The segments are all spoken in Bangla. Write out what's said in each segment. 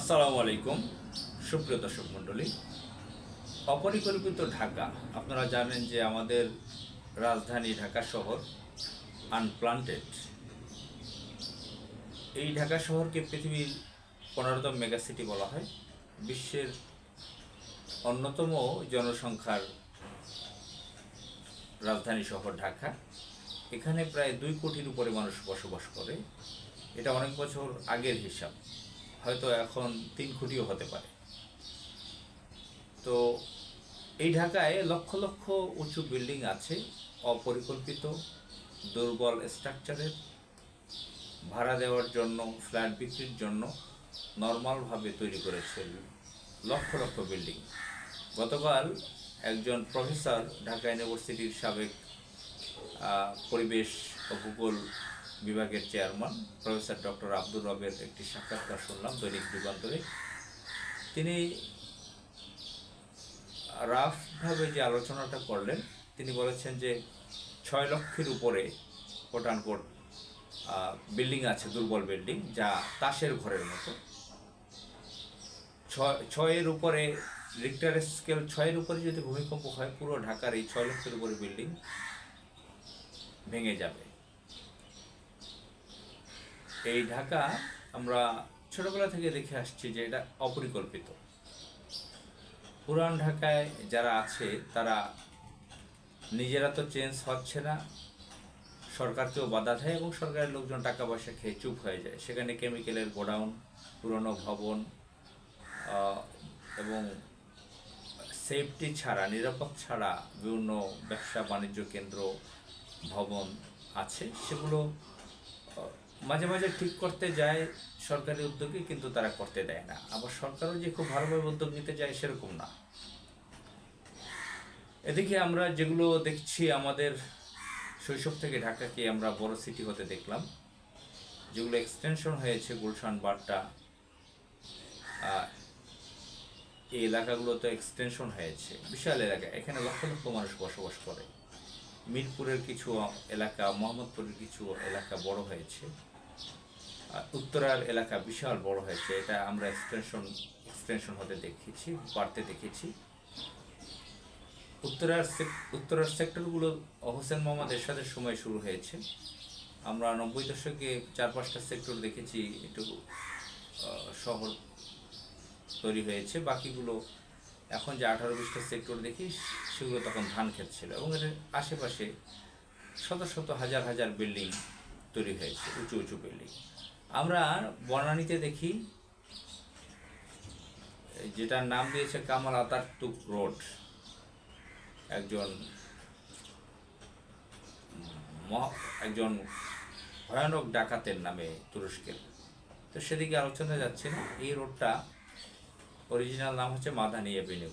আসসালামু আলাইকুম সুপ্রিয় দর্শক মণ্ডলী। অপরিকল্পিত ঢাকা, আপনারা জানেন যে আমাদের রাজধানী ঢাকা শহর আনপ্লান্টেড। এই ঢাকা শহরকে পৃথিবীর 15তম মেগাসিটি বলা হয়। বিশ্বের অন্যতম জনসংখ্যার রাজধানী শহর ঢাকা। এখানে প্রায় 2 কোটির উপরে মানুষ বসবাস করে। এটা অনেক বছর আগের হিসাব, হয়তো এখন 3 কোটিও হতে পারে। তো এই ঢাকায় লক্ষ লক্ষ উঁচু বিল্ডিং আছে, অপরিকল্পিত, দুর্বল স্ট্রাকচারের, ভাড়া দেওয়ার জন্য, ফ্ল্যাট বিক্রির জন্য নর্মালভাবে তৈরি করেছে লক্ষ লক্ষ বিল্ডিং। গতকাল একজন প্রফেসর, ঢাকা ইউনিভার্সিটির সাবেক পরিবেশ ও ভূগোল বিভাগের চেয়ারম্যান প্রফেসর ডক্টর আব্দুর রবের একটি সাক্ষাৎকার শুনলাম দৈনিক যুগান্তরে। তিনি রাফভাবে যে আলোচনাটা করলেন, তিনি বলেছেন যে 6 লক্ষের উপরে কোটানকোট বিল্ডিং আছে, দুর্বল বিল্ডিং, যা তাসের ঘরের মতো। 6-এর উপরে রিক্টার স্কেল 6-এর উপরে যদি ভূমিকম্প হয়, পুরো ঢাকার এই 6 লক্ষের উপরে বিল্ডিং ভেঙে যাবে। এই ঢাকা আমরা ছোটবেলা থেকে দেখে আসছি যে এটা অপরিকল্পিত। পুরান ঢাকায় যারা আছে তারা নিজেরা তো চেঞ্জ হচ্ছে না, সরকারকেও বাধা দেয় এবং সরকারের লোকজন টাকা পয়সা খেয়ে চুপ হয়ে যায়। সেখানে কেমিক্যালের গোডাউন, পুরনো ভবন এবং সেফটি ছাড়া, নিরাপদ ছাড়া বিভিন্ন ব্যবসা বাণিজ্য কেন্দ্র, ভবন আছে। সেগুলো মাঝে মাঝে ঠিক করতে যায় সরকারি উদ্যোগে, কিন্তু তারা করতে দেয় না। আবার সরকারও যে খুব ভালোভাবে উদ্যোগ নিতে যায় সেরকম না। এদিকে আমরা যেগুলো দেখছি, আমাদের শৈশব থেকে ঢাকাকে আমরা বড় সিটি হতে দেখলাম, যেগুলো এক্সটেনশন হয়েছে, গুলশান, বাড্ডা, এই এলাকাগুলোতে এক্সটেনশন হয়েছে, বিশাল এলাকা। এখানে লক্ষ লক্ষ মানুষ বসবাস করে। মিরপুরের কিছু এলাকা, মোহাম্মদপুরের কিছু এলাকা বড় হয়েছে, উত্তরার এলাকা বিশাল বড় হয়েছে। এটা আমরা এক্সটেনশন হতে দেখেছি, বাড়তে দেখেছি। উত্তরার সেক্টরগুলো হোসেন মোহাম্মদ এরশাদের সময় শুরু হয়েছে। আমরা 90 দশকে 4-5টা সেক্টর দেখেছি একটু শহর তৈরি হয়েছে। বাকিগুলো এখন যে 18-20টা সেক্টর দেখি, সেগুলো তখন ধান ক্ষেত ছিল এবং এর আশেপাশে শত শত হাজার হাজার বিল্ডিং তৈরি হয়েছে, উঁচু উঁচু বিল্ডিং। আমরা বনানীতে দেখি, যেটার নাম দিয়েছে কামাল আতাতুর্ক রোড, একজন ভয়ানক ডাকাতের নামে, তুরস্কের। তো সেদিকে আলোচনা যাচ্ছে না। এই রোডটা অরিজিনাল নাম হচ্ছে মাদানী অ্যাভিনিউ।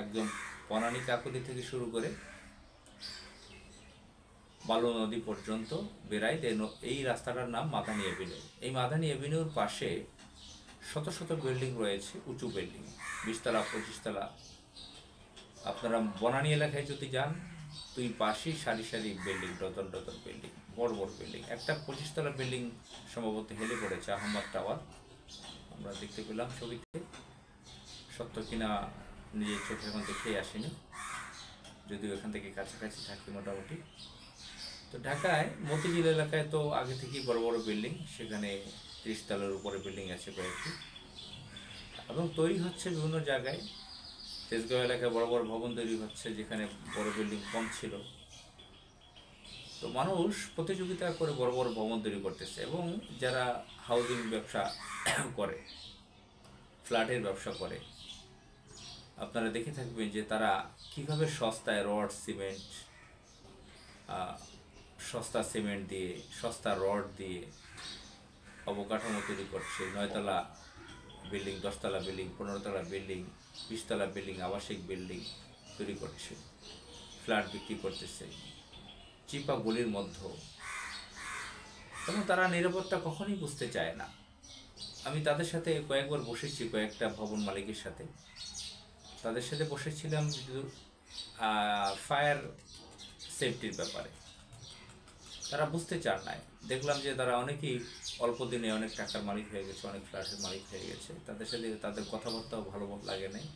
একদম বনানী কাকুলি থেকে শুরু করে বালু নদী পর্যন্ত বেড়ায়, এই রাস্তাটার নাম মাদানী অ্যাভিনিউ। এই মাদানী অ্যাভিনিউর পাশে শত শত বিল্ডিং রয়েছে, উঁচু বিল্ডিং, 20 তলা 25 তলা। আপনারা বনানী এলাকায় যদি যান, 2 পাশেই সারি সারি বিল্ডিং, ডজন ডজন বিল্ডিং, বড় বড় বিল্ডিং। একটা 25 তলা বিল্ডিং সম্ভবত হেলে পড়েছে, আহমদ টাওয়ার, আমরা দেখতে পেলাম ছবিতে। সত্য কিনা নিজের চোখে এখন দেখেই আসেনি, যদিও এখান থেকে কাছাকাছি থাকি মোটামুটি। তো ঢাকায় মতিঝিল এলাকায় তো আগে থেকেই বড় বড় বিল্ডিং, সেখানে 30 তলার উপরে বিল্ডিং আছে কয়েকটি, এবং তৈরি হচ্ছে বিভিন্ন জায়গায়। তেজগাঁও এলাকায় বড় বড় ভবন তৈরি হচ্ছে, যেখানে বড় বিল্ডিং কম ছিল। তো মানুষ প্রতিযোগিতা করে বড় বড় ভবন তৈরি করতেছে, এবং যারা হাউজিং ব্যবসা করে, ফ্ল্যাটের ব্যবসা করে, আপনারা দেখে থাকবেন যে তারা কিভাবে সস্তায় রড, সিমেন্ট, সস্তা সিমেন্ট দিয়ে, সস্তা রড দিয়ে অবকাঠামো তৈরি করছে। 9 তলা বিল্ডিং, 10 তলা বিল্ডিং, 15 তলা বিল্ডিং, 20 তলা বিল্ডিং, আবাসিক বিল্ডিং তৈরি করছে, ফ্ল্যাট বিক্রি করতেছে চিপা গলির মধ্যে। এবং তারা নিরাপত্তা কখনোই বুঝতে চায় না। আমি তাদের সাথে কয়েকবার বসেছি, কয়েকটা ভবন মালিকের সাথে। তাদের সাথে বসেছিলাম ফায়ার সেফটির ব্যাপারে। তারা বুঝতে চান না। দেখলাম যে তারা অনেকেই অল্প দিনে অনেক টাকার মালিক হয়ে গেছে, অনেক ফ্ল্যাটের মালিক হয়ে গেছে, তাদের সাথে তাদের কথাবার্তাও ভালো লাগে নাই।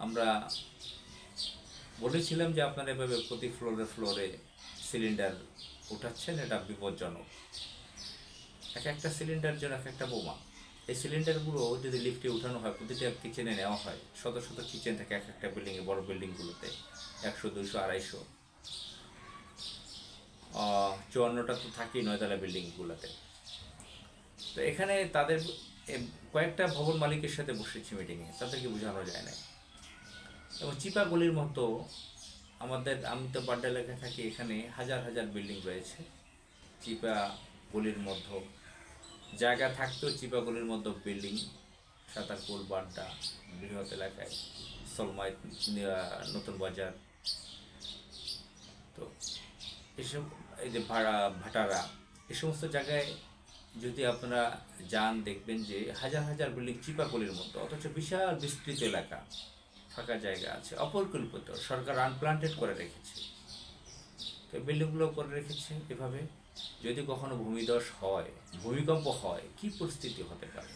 আমরা বলেছিলাম যে আপনারা এভাবে প্রতি ফ্লোরে ফ্লোরে সিলিন্ডার উঠাচ্ছেন, এটা বিপজ্জনক। এক একটা সিলিন্ডার যেন এক একটা বোমা। এই সিলিন্ডারগুলো যদি লিফটে উঠানো হয়, প্রতিটা কিচেনে নেওয়া হয়, শত শত কিচেন থাকে এক একটা বিল্ডিংয়ে, বড় বিল্ডিংগুলোতে 100, 200, 250, 54টা তো থাকেই 9 তলা বিল্ডিংগুলোতে। তো এখানে তাদের কয়েকটা ভবন মালিকের সাথে বসেছি মিটিংয়ে, তাদেরকে বোঝানো যায় না। এবং চিপাগলির মতো আমি তো বাড্ডা এলাকায় থাকি, এখানে হাজার হাজার বিল্ডিং রয়েছে। চিপাগলির মধ্যে জায়গা থাকতেও চিপাগলির মধ্যে বিল্ডিং, সাতারপুর, বাড্ডা, বৃহৎ এলাকায়, সলমাই, নতুন বাজার, তো এসব, এই যে ভাটারা, এই সমস্ত জায়গায় যদি আপনারা যান দেখবেন যে হাজার হাজার বিল্ডিং চিপাগলির মতো, অথচ বিশাল বিস্তৃত এলাকা, ফাঁকা জায়গা আছে, অপরিকল্পিত, সরকার আনপ্লান্টেড করে রেখেছে। তো বিল্ডিংগুলো করে রেখেছে এভাবে। যদি কখনো ভূমিধস হয়, ভূমিকম্প হয়, কি পরিস্থিতি হতে পারে।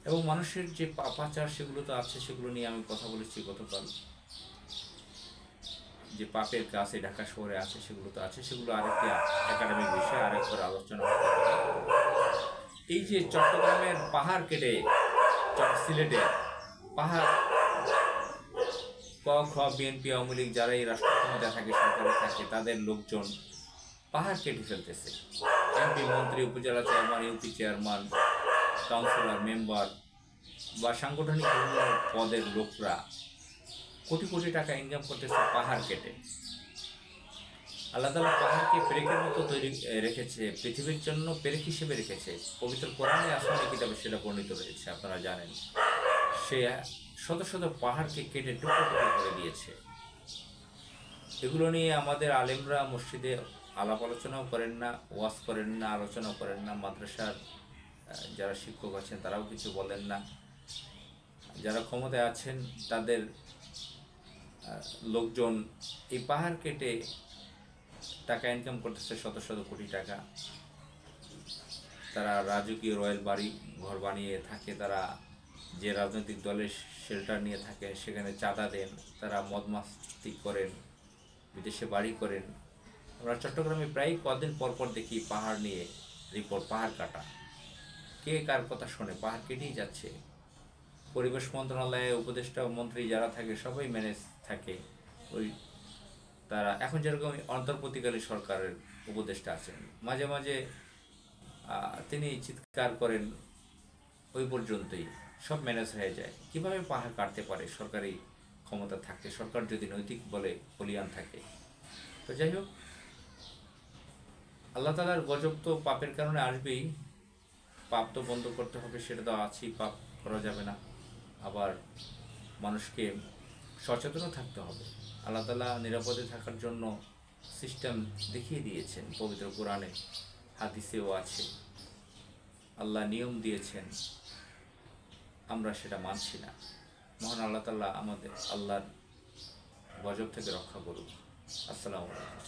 এবং মানুষের যে পাপাচার সেগুলো তো আছে, সেগুলো নিয়ে আমি কথা বলেছি গতকাল, যে পাপের কাজ এই ঢাকা শহরে আছে, সেগুলো তো আছে, সেগুলো আরেকটি একাডেমিক বিষয়, আরেকবার আলোচনা হবে। এই যে চট্টগ্রামের পাহাড় কেটে, সিলেটের পাহাড়, বিএনপি, আওয়ামী লীগ যারা এই রাষ্ট্র ক্ষমতায় থাকে, সরকারে থাকে, তাদের লোকজন পাহাড় কেটে ফেলতেছে। এমপি, মন্ত্রী, উপজেলা chairman, UP chairman, councillor, member বা সাংগঠনিক বিভিন্ন পদের লোকরা কোটি কোটি টাকা ইনকাম করতেছে পাহাড় কেটে। আল্লাহ তাআলা পাহাড়কে পেরেকের মতো তৈরি রেখেছে, পৃথিবীর জন্য পেরেক হিসেবে রেখেছে। পবিত্র কোরআনে, আসমানি কিতাবে সেটা বর্ণিত রয়েছে, আপনারা জানেন। সে শত শত পাহাড়কে কেটে টুকরো টুকরো করে দিয়েছে। এগুলো নিয়ে আমাদের আলেমরা মসজিদে আলাপ আলোচনাও করেন না, ওয়াজ করেন না, আলোচনাও করেন না। মাদ্রাসার যারা শিক্ষক আছেন তারাও কিছু বলেন না। যারা ক্ষমতায় আছেন তাদের লোকজন এই পাহাড় কেটে টাকা ইনকাম করতেছে, শত শত কোটি টাকা। তারা রাজকীয় রয়্যাল বাড়ি ঘর বানিয়ে থাকে, তারা যে রাজনৈতিক দলের শেল্টার নিয়ে থাকে সেখানে চাঁদা দেন, তারা মদ মাস্তি করেন, বিদেশে বাড়ি করেন। আমরা চট্টগ্রামে প্রায় কদিন পরপর দেখি পাহাড় নিয়ে রিপোর্ট, পাহাড় কাটা। কে কার কথা শোনে? পাহাড় কেটেই যাচ্ছে। পরিবেশ মন্ত্রণালয়ে উপদেষ্টা মন্ত্রী যারা থাকে সবাই ম্যানেজ থাকে। ওই তারা এখন যেরকম অন্তর্বর্তীকালীন সরকারের উপদেষ্টা আছেন, মাঝে মাঝে তিনি চিৎকার করেন, ওই পর্যন্তই সব ম্যানেজ হয়ে যায়। কিভাবে পাহাড় কাটতে পারে সরকারি ক্ষমতা থাকতে, সরকার যদি নৈতিক বলে বলিয়ান থাকে? তো যাই হোক, আল্লাহ তাআলার গজব তো পাপের কারণে আসবেই। পাপ তো বন্ধ করতে হবে, সেটা তো আছেই, পাপ করা যাবে না। আবার মানুষকে সচেতনও থাকতে হবে। আল্লাহ তাআলা নিরাপদে থাকার জন্য সিস্টেম দেখিয়ে দিয়েছেন, পবিত্র কোরআনে, হাদিসেও আছে। আল্লাহ নিয়ম দিয়েছেন, আমরা সেটা মানছি না। মহান আল্লাহ তাআলা আমাদের আল্লাহর গজব থেকে রক্ষা করুন। আসসালামু আলাইকুম।